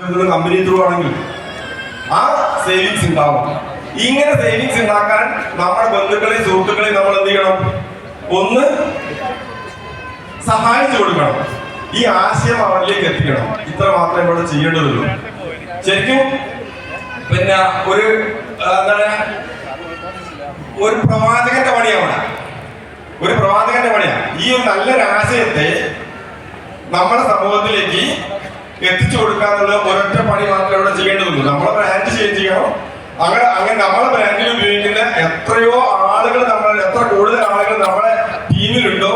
Company through ആണെങ്കിൽ ആ savings ഉണ്ടാവും. ഇങ്ങനെ സേവിങ്സ് ഉണ്ടാക്കാൻ നമ്മുടെ ബന്ധുക്കളെയും സുഹൃത്തുക്കളെയും നമ്മൾ എന്ത് ചെയ്യണം? ഒന്ന് സഹായിച്ചു കൊടുക്കണം. ഈ ആശയം അവരിലേക്ക് എത്തിക്കണം. ഇത്ര മാത്രമേ ഇവിടെ ചെയ്യേണ്ടതുള്ളൂ. ശരിക്കും പിന്നെ എന്താണ് ഒരു പ്രവാചകന്റെ പണിയാണ്. ഒരു പ്രവാചകന്റെ പണിയാണ്. ഈ ഒരു നല്ലൊരു ആശയത്തെ നമ്മുടെ സമൂഹത്തിലേക്ക് എത്തിച്ചു കൊടുക്കാന്നുള്ള ഒരൊറ്റ പണി മാത്രമേ ഇവിടെ ചെയ്യേണ്ടതുള്ളൂ. നമ്മളെ ബ്രാൻഡ് ചേഞ്ച് ചെയ്യണം. അങ്ങനെ നമ്മളെ ബ്രാൻഡിൽ ഉപയോഗിക്കുന്ന എത്രയോ ആളുകൾ എത്ര കൂടുതൽ ആളുകൾ നമ്മളെ ടീമിലുണ്ടോ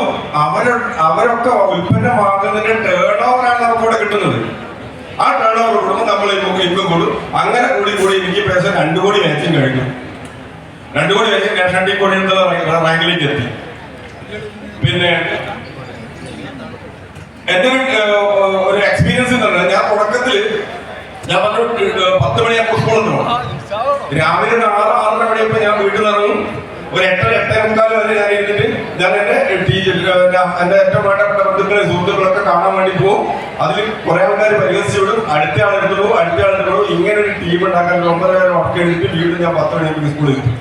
അവരൊക്കെ ഉൽപ്പന്നം വാങ്ങുന്നതിന്റെ ടേൺ ഓവറാണ് നമുക്കിവിടെ കിട്ടുന്നത്. ആ ടേൺ ഓവർ കൂടുമ്പോൾ നമ്മൾ ഇൻകം കൂടും. അങ്ങനെ കൂടി എനിക്ക് പൈസ 2 കോടി വാക്സിൻ കഴിഞ്ഞു. 2 കോടി വാക്സിൻ നാഷണൽ കോടി റാങ്കിലേക്ക് എത്തി. പിന്നെ എന്റെ ഒരു എക്സ്പീരിയൻസ് എന്ന് പറഞ്ഞാൽ ഞാൻ തുടക്കത്തില് ഞാൻ പറഞ്ഞു 10 മണിയാകുമ്പോൾ സ്കൂളിൽ പോകണം. രാവിലെ ഒരു 6-6:30 മണിയപ്പോൾ ഞാൻ വീട്ടിൽ നിന്ന് ഇറങ്ങും. ഒരു 8-8:45 വരെ ഞാൻ ഇരുന്നിട്ട് ഞാൻ എന്റെ ഏറ്റവും വേണ്ടപ്പെട്ട ബന്ധുക്കളെ സുഹൃത്തുക്കളൊക്കെ കാണാൻ വേണ്ടി പോകും. അതിൽ കുറെ ആൾക്കാർ പരിഹസിച്ചു വിടും. അടുത്ത ആളെടുത്ത് പോകും. ഇങ്ങനെ ഒരു ടീം ഉണ്ടാക്കാൻ 9 വർക്ക് ചെയ്തിട്ട് വീണ്ടും ഞാൻ 10 മണിയാകുമ്പോൾ സ്കൂളിൽ എത്തും.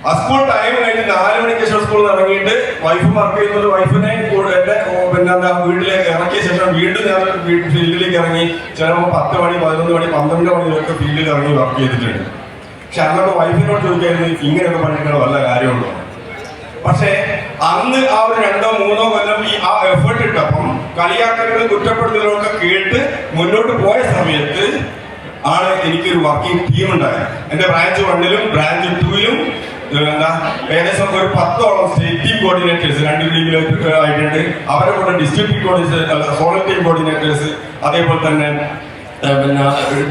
ആ സ്കൂൾ ടൈം കഴിഞ്ഞ് 4 മണിക്ക് ശേഷം സ്കൂളിൽ നിന്ന് ഇറങ്ങിയിട്ട് വൈഫ് വർക്ക് ചെയ്യുന്നത് വൈഫിനെ എന്റെ വീട്ടിലേക്ക് ഇറക്കിയ ശേഷം വീണ്ടും ഞാൻ ഫീൽഡിലേക്ക് ഇറങ്ങി. ചിലപ്പോൾ 10 മണി 11 മണി 12 മണിയൊക്കെ ഫീൽഡിൽ ഇറങ്ങി വർക്ക് ചെയ്തിട്ടുണ്ട്. പക്ഷെ അന്നൊക്കെ വൈഫിനോട് ചോദിക്കായിരുന്നു ഇങ്ങനെയൊക്കെ പണിക്കുന്ന വല്ല കാര്യമുണ്ടോ. പക്ഷെ അന്ന് ആ ഒരു 2-3 കൊല്ലം ആ എഫേർട്ട് ഇട്ടപ്പം കളിയാക്കലുകളും കുറ്റപ്പെടുത്തലുകളൊക്കെ കേട്ട് മുന്നോട്ട് പോയ സമയത്ത് ആണ് എനിക്കൊരു വർക്കിംഗ് ടീം ഉണ്ടായത്. എന്റെ ബ്രാഞ്ച് 1-ലും ബ്രാഞ്ച് 2-ലും ഏകദേശം ഒരു 10ഓളം സ്റ്റേറ്റ് ടീം കോർഡിനേറ്റേഴ്സ് 2 ടീമിലേക്ക് ആയിട്ടുണ്ട്. അവരെ കൂടെ district coordinators, zonal team coordinators, അതേപോലെ തന്നെ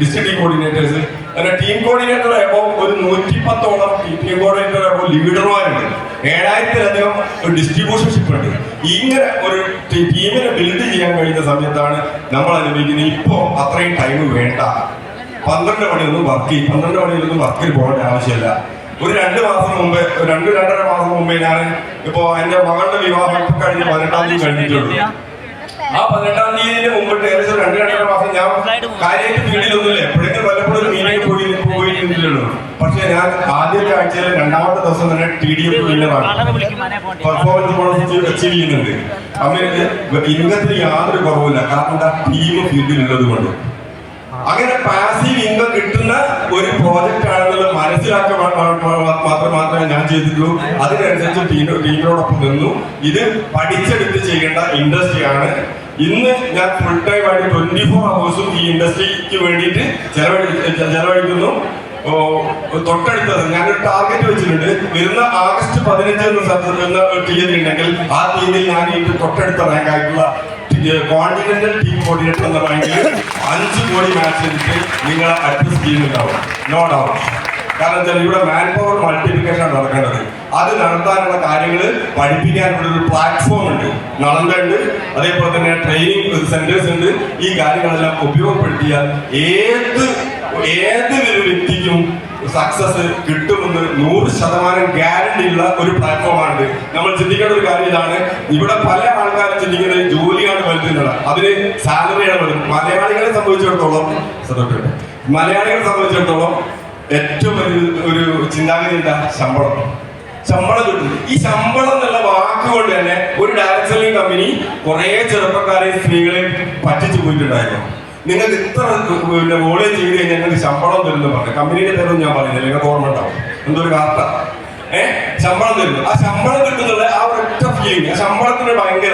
ഡിസ്ട്രിക്ട് ടീം കോർഡിനേറ്റേഴ്സ്, അങ്ങനെ ടീം കോർഡിനേറ്റർ ആയപ്പോൾ ഒരു 110ഓളം ടീം കോർഡിനേറ്റർ ആയപ്പോൾ ലീഡർമാരുണ്ട്. 7000-ലധികം ഡിസ്ട്രിബ്യൂഷൻഷിപ്പ് ഉണ്ട്. ഇങ്ങനെ ഒരു ടീമിനെ ബിൽഡ് ചെയ്യാൻ കഴിയുന്ന സമയത്താണ് നമ്മൾ അനുഭവിക്കുന്നത്. ഇപ്പോ അത്രയും ടൈം വേണ്ട. 12 മണിയൊന്നും വർക്കിന് പോകേണ്ട ആവശ്യമില്ല. ഒരു 2 മാസം മുമ്പേ 2-2.5 മാസം മുമ്പേ ഞാൻ ഇപ്പോ എന്റെ മകളുടെ വിവാഹം ഇപ്പൊ കഴിഞ്ഞ് 18-ാം തീയതി കഴിഞ്ഞിട്ടുള്ളൂ. ആ 18-ാം തീയതിന് മുമ്പിട്ട് ഏകദേശം 2-2.5 മാസം ഞാൻ കാര്യമായിട്ട് ഫീൽഡിലൊന്നുമില്ല. എപ്പോഴെങ്കിലും വല്ലപ്പോഴും ഒരു മീറ്റിംഗ് പോയിട്ടുള്ളൂ. പക്ഷെ ഞാൻ ആദ്യത്തെ ആഴ്ചയിൽ 2ാമത്തെ ദിവസം തന്നെ TDF വിന്നറാണ്. പെർഫോമൻസ് ബോണസ് അച്ചീവ് ചെയ്യുന്നുണ്ട്. അങ്ങനെ ഇൻകത്തിന് യാതൊരു കുറവില്ല. കാരണം എന്താ, ടീം ഫീൽഡിലുള്ളത് കൊണ്ട്. അങ്ങനെ പാസീവ് ഇൻകം കിട്ടുന്ന ഒരു പ്രോജക്റ്റ് ആണെന്നുള്ള മനസ്സിലാക്കാൻ മാത്രമേ ഞാൻ ചെയ്തിട്ടുള്ളൂ. അതിനനുസരിച്ച് ടീമിനോടൊപ്പം നിന്നു. ഇത് പഠിച്ചെടുത്ത് ചെയ്യേണ്ട ഇൻഡസ്ട്രിയാണ്. ഇന്ന് ഞാൻ ഫുൾ ടൈം ആയിട്ട് 24 hours ഈ ഇൻഡസ്ട്രിക്ക് വേണ്ടിയിട്ട് ചെലവഴിക്കുന്നു. തൊട്ടടുത്തത് ഞാനൊരു ടാർഗറ്റ് വെച്ചിട്ടുണ്ട്. വരുന്ന ആഗസ്റ്റ് 15 തീയതി ഉണ്ടെങ്കിൽ ആ തീയതിയിൽ ഞാൻ ഈ തൊട്ടടുത്ത റാങ്ക് ആയിട്ടുള്ള കോണ്ടിനെന്റൽ ടീം കോർഡിനേറ്റർ എന്ന റാങ്കിൽ 5 കോടി മാച്ച് ചെയ്തിട്ട് നിങ്ങളെ അടുത്ത സ്കീമുണ്ടാവും. No doubt. കാരണം വെച്ചാൽ ഇവിടെ മാൻ പവർ മൾട്ടിപ്ലിക്കേഷൻ ആണ് നടക്കേണ്ടത്. അത് നടത്താനുള്ള കാര്യങ്ങൾ പഠിപ്പിക്കാനുള്ള ഒരു പ്ലാറ്റ്ഫോം ഉണ്ട്. നളന്ദ ഉണ്ട്, അതേപോലെ തന്നെ ട്രെയിനിങ് സെന്റേഴ്സ് ഉണ്ട്. ഈ കാര്യങ്ങളെല്ലാം ഉപയോഗപ്പെടുത്തിയാൽ ഏതൊരു വ്യക്തിക്കും സക്സസ് കിട്ടുമെന്ന് 100% ഗ്യാരണ്ടി ഉള്ള ഒരു പ്ലാറ്റ്ഫോമാണ്. നമ്മൾ ചിന്തിക്കേണ്ട ഒരു കാര്യം ഇതാണ്. ഇവിടെ പല ആൾക്കാരും ചിന്തിക്കുന്നത് ജോലിയാണ് വലുതുള്ളത്, അതിന് സാലറിയാണ് വലുത്. മലയാളികളെ സംബന്ധിച്ചിടത്തോളം ഏറ്റവും ഒരു ചിന്താഗതി എന്താ? ശമ്പളം കിട്ടും. ഈ ശമ്പളം എന്നുള്ള വാക്കുകൊണ്ട് തന്നെ ഒരു ഡയറക്ട് സെല്ലിംഗ് കമ്പനി കുറെ ചെറുപ്പക്കാരെയും സ്ത്രീകളെയും പറ്റിച്ചു പോയിട്ടുണ്ടായിരുന്നു. നിങ്ങൾക്ക് ഇത്ര വോളിയം ചെയ്ത് കഴിഞ്ഞാൽ ഞങ്ങൾക്ക് ശമ്പളം തരുന്നു പറഞ്ഞു. കമ്പനിയുടെ പേരൊന്നും ഞാൻ പറയുന്നില്ല, നിങ്ങൾക്ക് ഓർമ്മ ഉണ്ടാവും. എന്തൊരു കാർത്ത ശമ്പളം തരുന്നു. ആ ശമ്പളം കിട്ടുന്നുള്ള ആ ഒരൊറ്റ ഫീലിംഗ്, ശമ്പളത്തിന് ഭയങ്കര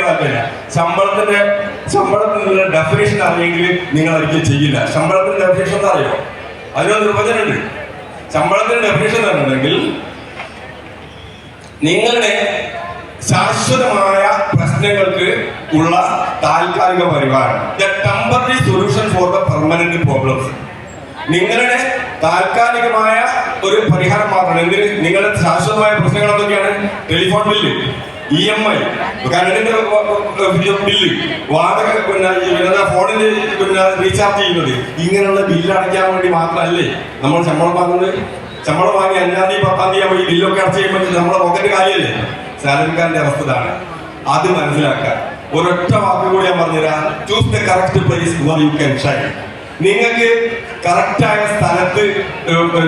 താല്പര്യം. ശമ്പളത്തിനുള്ള ഡെഫിനേഷൻ അറിയെങ്കിൽ നിങ്ങൾ ഒരിക്കലും ചെയ്യില്ല. ശമ്പളത്തിന്റെ ഡെഫിനേഷൻ എന്താ അറിയോ? അതിനൊരു നിർവചനമുണ്ട്. ശമ്പളത്തിന്റെ ഡെഫിനേഷൻ തന്നിട്ടുണ്ടെങ്കിൽ നിങ്ങളുടെ ശാശ്വതമായ പ്രശ്നങ്ങൾക്ക് ഉള്ള താൽക്കാലിക പരിഹാരം, the temporary solution for the permanent problems. നിങ്ങളുടെ താൽക്കാലികമായ ഒരു പരിഹാരം മാത്രമാണ്. എന്തിന്? നിങ്ങളുടെ ശാശ്വതമായ പ്രശ്നങ്ങൾ എന്തൊക്കെയാണ്? ടെലിഫോൺ ബില്ല്, EMI, കറണ്ടിന്റെ ബില്ല്, വാടക, ഫോണിന് റീചാർജ് ചെയ്യുന്നത്, ഇങ്ങനെയുള്ള ബില്ല് അടയ്ക്കാൻ വേണ്ടി മാത്രമല്ലേ നമ്മൾ ശമ്പളം വാങ്ങുന്നത്. ശമ്പളം വാങ്ങി 5-ാം തീയതി 10-ാം തീയതി ബില്ലൊക്കെ അടച്ചു ചെയ്യുമ്പോൾ നമ്മളെ പോക്കറ്റ് കാര്യമല്ലേ. സാലറിക്കാരന്റെ അവസ്ഥ ഇതാണ്. അത് മനസ്സിലാക്കുക. ഒരൊറ്റ വാക്ക് കൂടി ഞാൻ പറഞ്ഞുതരാം. Choose the correct place where you can shine. നിങ്ങൾക്ക് കറക്റ്റായ സ്ഥലത്ത്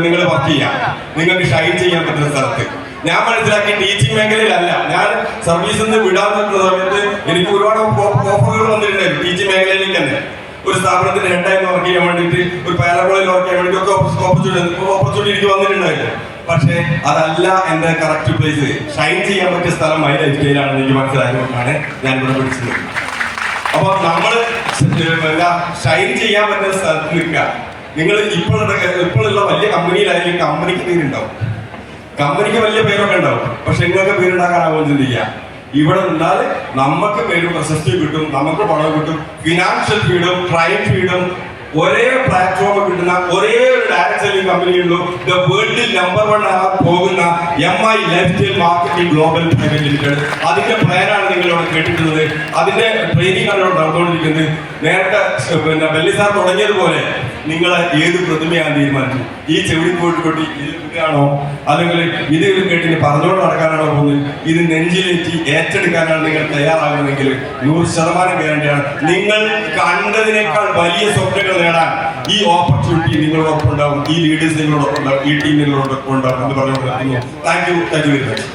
നിങ്ങൾ വർക്ക് ചെയ്യാം, നിങ്ങൾക്ക് ഷൈൻ ചെയ്യാൻ പറ്റുന്ന സ്ഥലത്ത്. ഞാൻ മനസ്സിലാക്കി ടീച്ചിങ് മേഖലയിലല്ല. ഞാൻ സർവീസിൽ നിന്ന് വിടാൻ നിൽക്കുന്ന സമയത്ത് എനിക്ക് ഒരുപാട് ഓഫറുകൾ വന്നിട്ടുണ്ടായിരുന്നു ടീച്ചിങ് മേഖലയിലേക്ക് തന്നെ. ഒരു സ്ഥാപനത്തിന്റെ ഹെഡായി വർക്ക് ചെയ്യാൻ വേണ്ടിയിട്ട്, ഒരു പാരാബോളിൽ വർക്ക് ചെയ്യാൻ വേണ്ടി ഒക്കെ ഓപ്പർച്യൂണിറ്റി എനിക്ക് വന്നിട്ടുണ്ടായിരുന്നു. പക്ഷേ അതല്ല എന്റെ കറക്റ്റ് പ്ലേസ്. ഷൈൻ ചെയ്യാൻ പറ്റിയ സ്ഥലം മൈ ലൈഫ് സ്റ്റൈലാണെന്ന് എനിക്ക് മനസ്സിലായതുകൊണ്ടാണ് ഞാൻ ഇവിടെ പിടിച്ചത്. അപ്പൊ നമ്മൾ ഷൈൻ ചെയ്യാൻ പറ്റുന്ന സ്ഥലത്ത് നിൽക്കുക. നിങ്ങൾ ഇപ്പോഴുള്ള വലിയ കമ്പനിയിലായാലും കമ്പനിക്ക് പേരുണ്ടാവും, കമ്പനിക്ക് വലിയ പേരൊക്കെ ഉണ്ടാവും, പക്ഷെ നിങ്ങൾക്ക് പേരുണ്ടാക്കാനാവും ചിന്തിക്കുക. ഇവിടെ നിന്നാൽ നമുക്ക് പേരും പ്രശസ്തി കിട്ടും, നമുക്ക് പണം കിട്ടും, ഫിനാൻഷ്യൽ ഫ്രീഡം, ക്രൈം ഫ്രീഡം, ഒരേ പ്ലാറ്റ്ഫോം കിട്ടുന്ന ഒരേ ഒരു ഡയറക്ട് സെല്ലിംഗ് കമ്പനിയുള്ളൂ. ദ വേൾഡിൽ നമ്പർ 1 ആകാൻ പോകുന്ന MI life style marketing global private limited. അതിന്റെ പ്ലാനാണ് നിങ്ങളിവിടെ കേട്ടിട്ടുള്ളത്. അതിന്റെ ട്രെയിനിങ് ആണ് ഇവിടെ നടന്നുകൊണ്ടിരിക്കുന്നത്. നേരത്തെ ബെല്ലി സാർ തുടങ്ങിയതുപോലെ നിങ്ങൾ ഏത് പ്രതിമയാണ് തീരുമാനിച്ചു? ഈ ചെവിടി പോയിട്ട് ആണോ, അല്ലെങ്കിൽ ഇത് കേട്ടിന് പറഞ്ഞുകൊണ്ട് നടക്കാനാണോ പോകുന്നത്? ഇത് നെഞ്ചിലേറ്റി ഏറ്റെടുക്കാനാണ് നിങ്ങൾ തയ്യാറാകുന്നതെങ്കിൽ 100% ഗ്യാരണ്ടിയാണ്. നിങ്ങൾ കണ്ടതിനേക്കാൾ വലിയ സ്വപ്നങ്ങൾ നേടാൻ ഈ ഓപ്പർച്യൂണിറ്റി നിങ്ങളോടൊപ്പം ഉണ്ടാവും, ഈ ലീഡേഴ്സ് നിങ്ങളോടൊപ്പം ഉണ്ടാവും, ഈ ടീം നിങ്ങളോടൊപ്പം ഉണ്ടാവും എന്ന് പറഞ്ഞുകൊണ്ട് താങ്ക് യു വെരി മച്ച്.